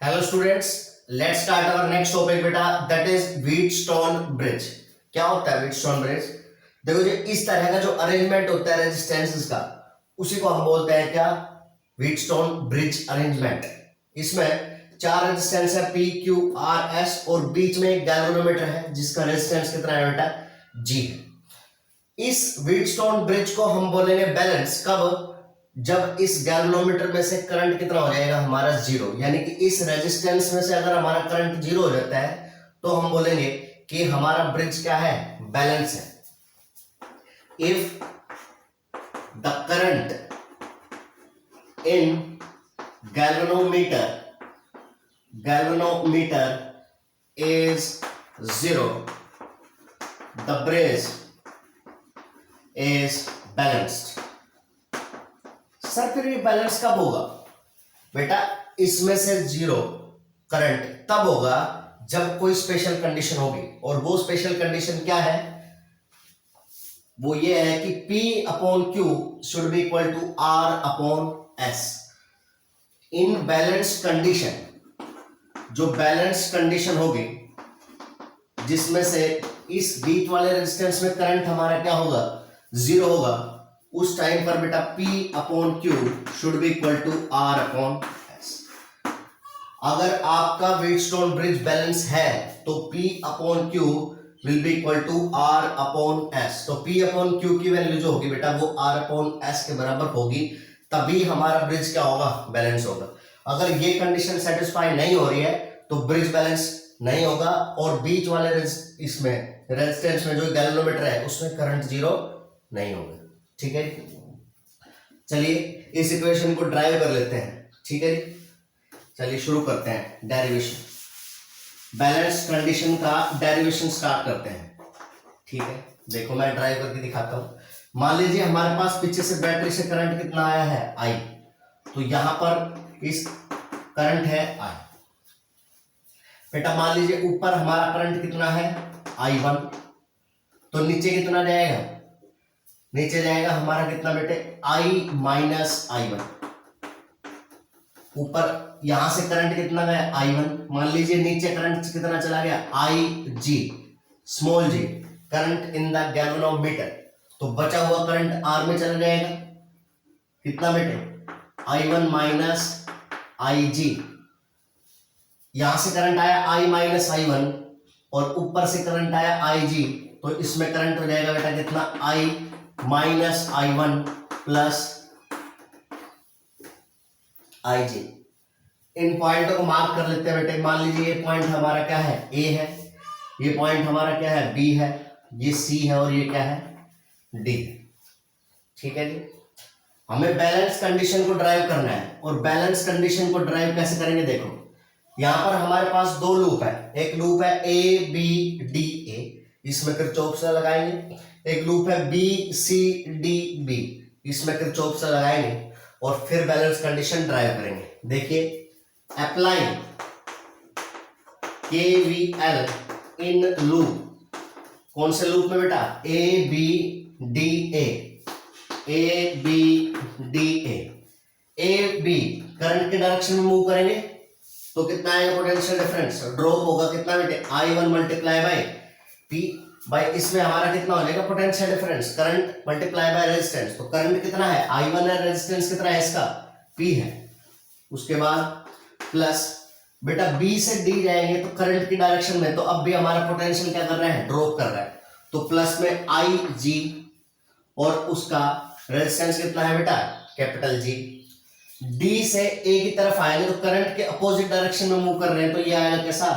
Hello students, let's start our next topic बेटा, that is Wheatstone bridge. क्या होता है व्हीटस्टोन ब्रिज? देखो जी, इस तरह का जो अरेंजमेंट होता है रेजिस्टेंसेस का, उसी को हम बोलते हैं क्या? Wheatstone bridge arrangement. इसमें चार रेजिस्टेंस है, पी क्यू आर एस, और बीच में एक गैल्वेनोमीटर है जिसका रेजिस्टेंस कितना है बेटा? जी है। इस व्हीटस्टोन ब्रिज को हम बोलेंगे बैलेंस कब? जब इस गैल्वेनोमीटर में से करंट कितना हो जाएगा हमारा? जीरो। यानी कि इस रेजिस्टेंस में से अगर हमारा करंट जीरो हो जाता है तो हम बोलेंगे कि हमारा ब्रिज क्या है? बैलेंस है। If the current in galvanometer is zero, the bridge is balanced. Sir फिर ये बैलेंस कब होगा बेटा? इसमें से जीरो करंट तब होगा जब कोई स्पेशल कंडीशन होगी, और वो स्पेशल कंडीशन क्या है? वो ये है कि P upon Q should be equal to R upon S। In balance condition, जो बैलेंस कंडीशन होगी जिसमें से इस बीच वाले रेजिस्टेंस में करंट हमारा क्या होगा? जीरो होगा, उस टाइम पर बेटा P upon Q should be equal to R upon S। अगर आपका व्हीटस्टोन ब्रिज बैलेंस है तो P upon Q will be equal to R upon S। तो P अपॉन Q की वैल्यू जो होगी बेटा वो R अपॉन S के बराबर होगी, तभी हमारा ब्रिज क्या होगा? बैलेंस होगा। अगर ये कंडीशन सेटिस्फाई नहीं हो रही है तो ब्रिज बैलेंस नहीं होगा, और बीच वाले इसमें रेजिस्टेंस में जो गैल्वेनोमीटर है उसमें करंट जीरो नहीं होगा। ठीक है, चलिए इस इक्वेशन को ड्राइव कर लेते हैं। ठीक है, चलिए शुरू करते हैं डेरिवेशन। बैलेंस कंडीशन का डेरिवेशन स्टार्ट करते हैं। ठीक है, देखो मैं ड्राइव करके दिखाता हूं। मान लीजिए हमारे पास पीछे से बैटरी से करंट कितना आया है? I। तो यहां पर इस करंट है I। बेटा मान लीजिए ऊपर हमारा करंट कितना है? I1। तो नीचे कितना जाएगा? नीचे जाएगा हमारा कितना बेटे? I minus I1। ऊपर यहां से करंट कितना गया? I1। मान लीजिए नीचे करंट कितना चला गया? IG, small G, current in the galvanometer. तो बचा हुआ करंट R में चला जाएगा। कितना बेटे? I1 minus IG। यहां से करंट आया I माइनस I1, और ऊपर से करंट आया IG, तो इसमें करंट हो जाएगा बेटा कितना? I minus I1 plus IG। इन पॉइंटों को मार्क कर लेते हैं बेटे। मान लीजिए ये पॉइंट हमारा क्या है? A है, ये पॉइंट हमारा क्या है? B है, ये C है, और ये क्या है? D है। ठीक है जी, हमें बैलेंस कंडीशन को ड्राइव करना है, और बैलेंस कंडीशन को ड्राइव कैसे करेंगे? देखो यहां पर हमारे पास दो लूप है। एक लूप है ABDA, इसमें किरचॉफ से लगाएंगे। एक लूप है BCDB, इसमें किरचॉफ से लगाएंगे, और फिर बैलेंस कंडीशन ड्राइव करेंगे। देखिए, अप्लाई KVL इन लूप। कौन से लूप में बेटा? ABDA। AB करंट के डायरेक्शन में मूव करेंगे तो कितना आएगा? पोटेंशियल डिफरेंस ड्रॉप होगा कितना बेटे? I1 multiply by P। Bye इसमें हमारा कितना हो जाएगा? Potential difference current multiply by resistance. तो करंट कितना है? I1 है, रेजिस्टेंस कितना है इसका? P है। उसके बाद प्लस बेटा B से D जाएंगे तो करंट की डायरेक्शन में, तो अब भी हमारा पोटेंशियल क्या कर रहा है? ड्रॉप कर रहा है। तो प्लस में IG, और उसका रेजिस्टेंस कितना है बेटा? Capital G। D से A की तरफ आएंगे तो करंट के अपोजिट डायरेक्शन में मूव कर रहे हैं, तो ये आएगा कैसा?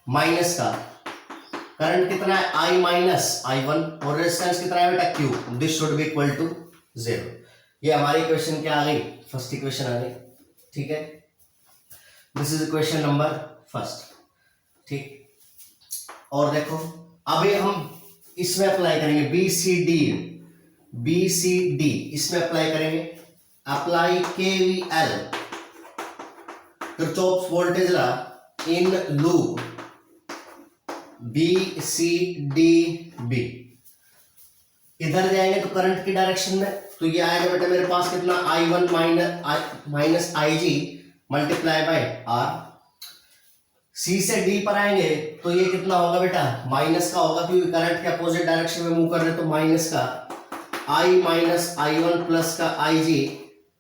माइनस का। करंट कितना है? I माइनस I1, और रेजिस्टेंस कितना है बेटा? Q। This should be equal to zero. ये हमारी इक्वेशन क्या आ गई? फर्स्ट इक्वेशन आ गई। ठीक है, this is equation number first. ठीक, और देखो अभी हम इसमें अप्लाई करेंगे BCD, इसमें अप्लाई करेंगे। Apply KVL, Kirchhoff's voltage law in loop BCDB। इधर जाएंगे तो करंट की डायरेक्शन में, तो ये आएगा बेटा मेरे पास कितना? I1 minus IG multiply by R। सी से डी पर आएंगे तो ये कितना होगा बेटा, माइनस का होगा, क्योंकि करंट के अपोजिट डायरेक्शन में मूव कर रहे हैं, तो माइनस का आई माइनस आई वन प्लस का आई जी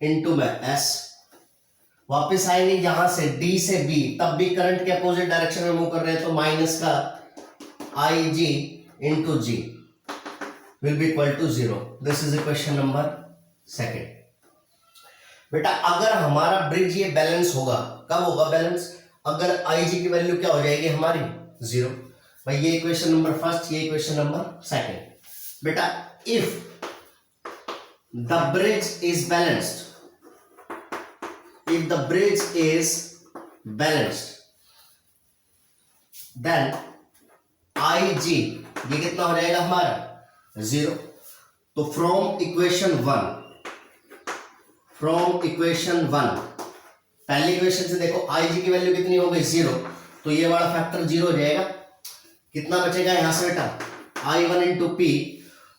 इंटू में एस। वापस आएंगे यहां से डी से बी, तब भी करंट के अपोजिट डायरेक्शन में मूव कर रहे हैं, तो माइनस का i g into g will be equal to 0। This is equation number 2। बेटा अगर हमारा ब्रिज ये बैलेंस होगा, कब होगा बैलेंस, अगर आई जी की वैल्यू क्या हो जाएगी हमारी 0। भाई ये इक्वेशन नंबर 1, ये इक्वेशन नंबर 2। बेटा if the bridge is balanced, if the bridge is balanced then Ig ये कितना हो जाएगा हमारा 0। तो फ्रॉम इक्वेशन 1 पहली इक्वेशन से देखो Ig की वैल्यू कितनी हो गई 0, तो ये वाला फैक्टर 0 हो जाएगा। कितना बचेगा यहां से बेटा I1 इंटू पी,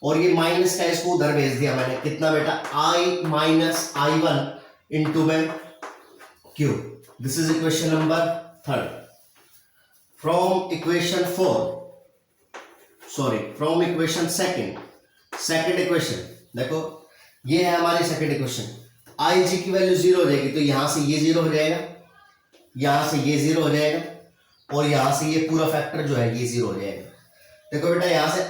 और ये माइनस का इसको उधर भेज दिया मैंने, कितना बेटा I माइनस I1 इंटू में Q। This is equation number 3. From equation 2nd equation देखो ये है हमारी सेकंड इक्वेशन, Ig की वैल्यू 0 हो जाएगी, तो यहां से ये 0 हो जाएगा, यहां से ये 0 हो जाएगा, और यहां से ये पूरा फैक्टर जो है ये 0 हो जाएगा। देखो बेटा यहां से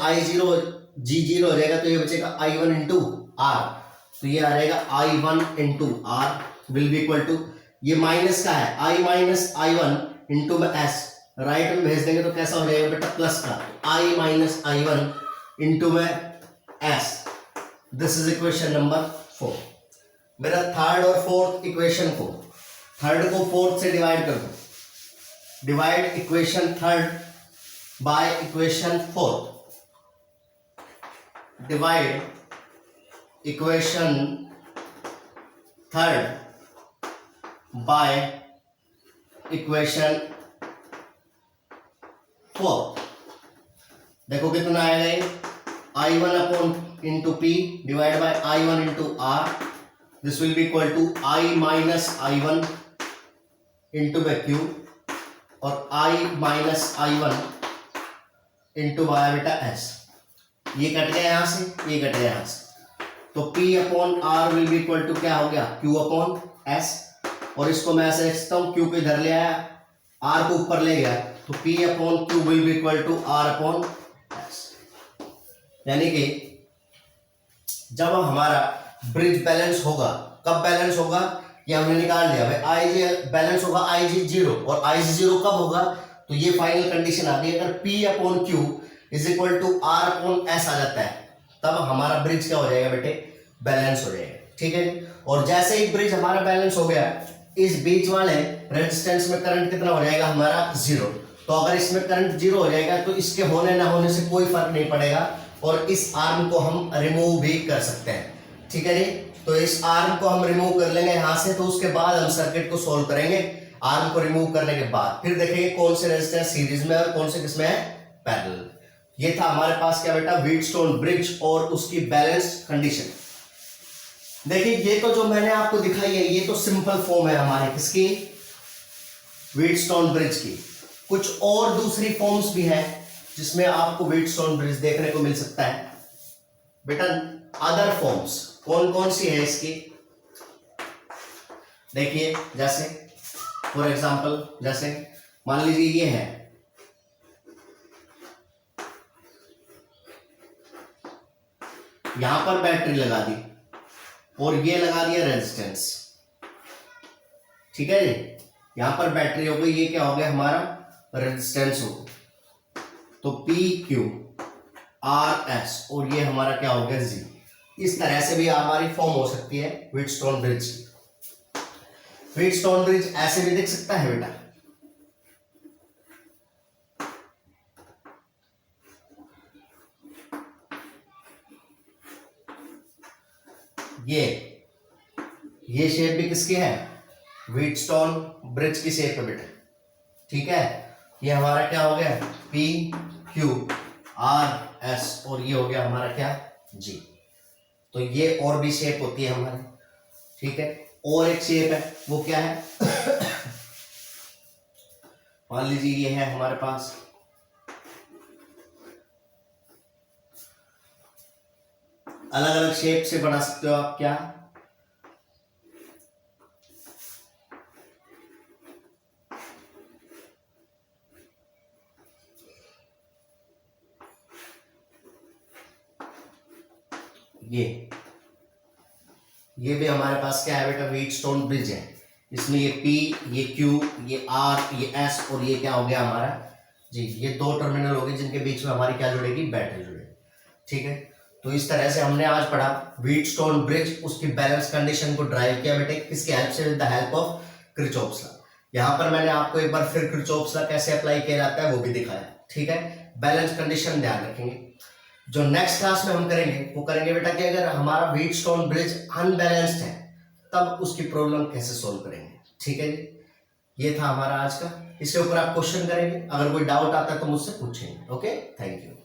G 0 हो जाएगा, तो ये बचेगा I1 इंटू आर, तो ये आ जाएगा I1 into R will be equal to, ये माइनस का है I माइनस I1 इंटू में S, राइट में भेज देंगे तो कैसा हो जाएगा बेटा प्लस का I माइनस I1 इंटू में S। This is equation number 4। मेरा थर्ड और फोर्थ इक्वेशन को, थर्ड को फोर्थ से डिवाइड कर दो, divide equation third by equation fourth, divide equation third by equation 4। देखो कितना आएगा ये I1 upon into P divide by I1 into R, this will be equal to I minus I1 into by Q, और I minus I1 into by बेटा S। ये cut गया यहां से, ये कट गया यहां से, तो P upon R will be equal to क्या हो गया Q अपॉन S, और इसको मैं ऐसे लिख सकता हूं Q को इधर ले आया, R को ऊपर ले गया, तो P upon Q will be equal to R upon S। यानी कि जब हमारा ब्रिज बैलेंस होगा, कब बैलेंस होगा ये हमने निकाल लिया। भाई Ig बैलेंस होगा Ig 0, और Ig 0 कब होगा, तो ये फाइनल कंडीशन आती है अगर P upon Q is equal to R upon S आ जाता है, तब हमारा ब्रिज क्या हो जाएगा बेटे, बैलेंस हो जाएगा। ठीक है, और जैसे ही ब्रिज हमारा बैलेंस हो गया, इस बीच वाले रेजिस्टेंस में करंट कितना हो जाएगा हमारा 0। तो अगर इसमें करंट 0 हो जाएगा तो इसके होने ना होने से कोई फर्क नहीं पड़ेगा, और इस आर्म को हम रिमूव भी कर सकते हैं। ठीक है जी, तो इस आर्म को हम रिमूव कर लेंगे यहां से, तो उसके बाद हम सर्किट को सोल्व करेंगे। आर्म को रिमूव करने के बाद फिर देखेंगे कौन से रेजिस्टेंस सीरीज में और कौन से किसमें है पैरेलल। ये था हमारे पास क्या बेटा, व्हीटस्टोन ब्रिज और उसकी बैलेंस कंडीशन। देखिए ये तो जो मैंने आपको दिखाई है ये तो सिंपल फॉर्म है हमारे किसकी, व्हीटस्टोन ब्रिज की। कुछ और दूसरी फॉर्म्स भी हैं जिसमें आपको व्हीटस्टोन ब्रिज देखने को मिल सकता है बेटा। अदर फॉर्म्स कौन कौन सी है इसकी, देखिए जैसे फॉर एग्जांपल, जैसे मान लीजिए ये है, यहां पर बैटरी लगा दी और ये लगा दिया रेजिस्टेंस। ठीक है जी, यहां पर बैटरी हो गई, ये क्या हो गया हमारा रेजिस्टेंस हो गया, तो पी क्यू आर एस, और ये हमारा क्या हो गया जी। इस तरह से भी हमारी फॉर्म हो सकती है व्हीटस्टोन ब्रिज की। व्हीटस्टोन ब्रिज ऐसे भी दिख सकता है बेटा, ये शेप भी किसकी है, व्हीटस्टोन ब्रिज की शेप है बेटा। ठीक है, ये हमारा क्या हो गया पी क्यू आर एस, और ये हो गया हमारा क्या जी। तो ये और भी शेप होती है हमारी। ठीक है, और एक शेप है वो क्या है मान लीजिए ये है हमारे पास, अलग अलग शेप से बना सकते हो आप। क्या ये भी हमारे पास क्या है बेटा, व्हीटस्टोन ब्रिज है। इसमें ये P, ये Q, ये R, ये S और ये क्या हो गया हमारा जी, ये दो टर्मिनल हो गए जिनके बीच में हमारी क्या जुड़ेगी, बैटरी जुड़ेगी। ठीक है, तो इस तरह से हमने आज पढ़ा व्हीटस्टोन ब्रिज, उसकी बैलेंस कंडीशन को ड्राइव किया बेटे किसके हेल्प से, with the help of Kirchhoff's law. यहाँ पर मैंने आपको एक बार फिर किरचॉफ्स लॉ कैसे अप्लाई किया जाता है वो भी दिखाया। ठीक है, बैलेंस कंडीशन ध्यान रखेंगे। जो नेक्स्ट क्लास में हम करेंगे वो करेंगे बेटा कि अगर हमारा व्हीटस्टोन ब्रिज अनबैलेंस्ड है तब उसकी प्रॉब्लम कैसे सोल्व करेंगे। ठीक है जी, ये था हमारा आज का। इसके ऊपर आप क्वेश्चन करेंगे, अगर कोई डाउट आता है तो मुझसे पूछेंगे। Okay, thank you.